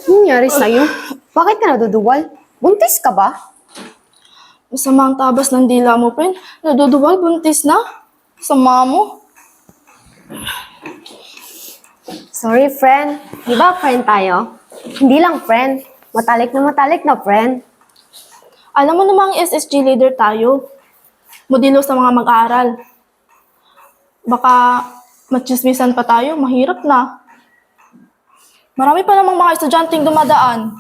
Anong nangyari sa'yo? Bakit ka naduduwal? Buntis ka ba? Masama ang tabas ng dila mo, friend. Naduduwal, buntis na. Sama mo. Sorry, friend. Di ba friend tayo? Hindi lang friend. Matalik na friend. Alam mo namang SSG leader tayo. Modelo sa mga mag-aaral. Baka matsismisan pa tayo, mahirap na. Marami pa namang mga estudyanteng dumadaan.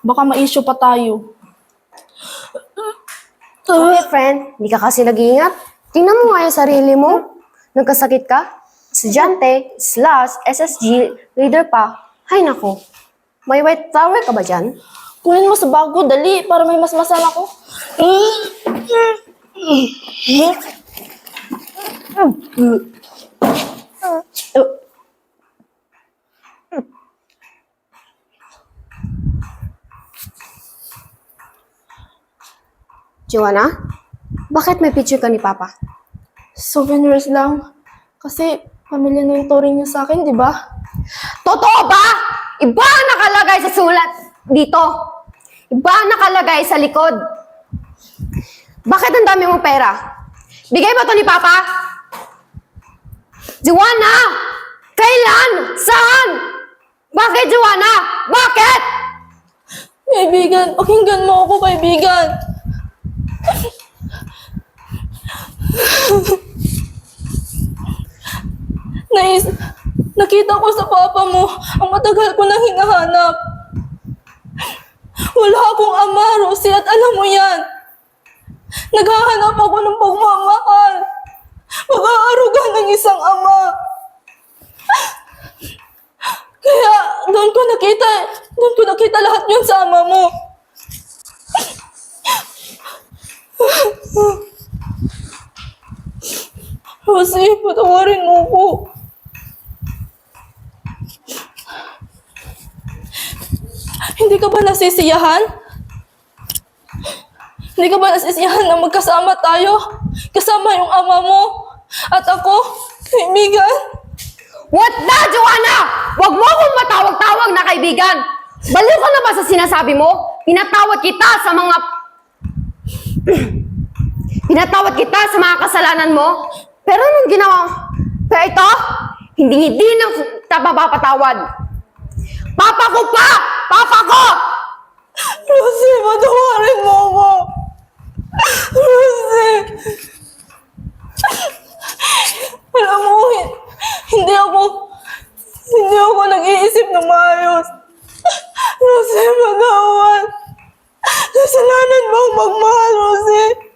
Baka ma-issue pa tayo. Okay, friend. Hindi ka kasi nag-iingat. Tingnan mo nga yung sarili mo. Nagkasakit ka? Estudyante, SSG, leader pa. Hay nako. May white flower ka ba dyan? Kunin mo sa bago, dali, para may masmasan ako. Joanna? Bakit may picture ka ni Papa? Souvenirs lang. Kasi pamilya na yung turing niyo sa akin, di ba? Totoo ba? Iba ang nakalagay sa sulat dito. Iba ang nakalagay sa likod. Bakit ang dami mong pera? Bigay ba to ni Papa? Joanna! Kailan? Saan? Bakit, Joanna? Bakit? Kaibigan, pakinggan mo ako, kaibigan. Nakita ko sa papa mo ang matagal ko nang hinahanap. Wala akong ama, Rosie, at alam mo yan. Naghahanap ako ng pagmamahal. Pag-aaruga ng isang ama. Kaya doon ko nakita lahat yun sa ama mo. Rosie, patawarin mo ko. Hindi ka ba nasisiyahan? Hindi ka ba nasisiyahan na magkasama tayo? Kasama yung ama mo at ako, kaibigan? What na, Joanna? Huwag mo akong matawag-tawag na kaibigan. Baliw ka na ba sa sinasabi mo? Pinatawad kita sa mga kasalanan mo. Pero anong ginawa? Pero ito, hindi nang mapapatawad. Papa ko pa! Papa ko! Rosie, patawarin mo ako. Rosie. Alam mo, hindi ako nag-iisip na maayos. Rosie, patawad. Kasalanan mo ang magmahal, Rosie.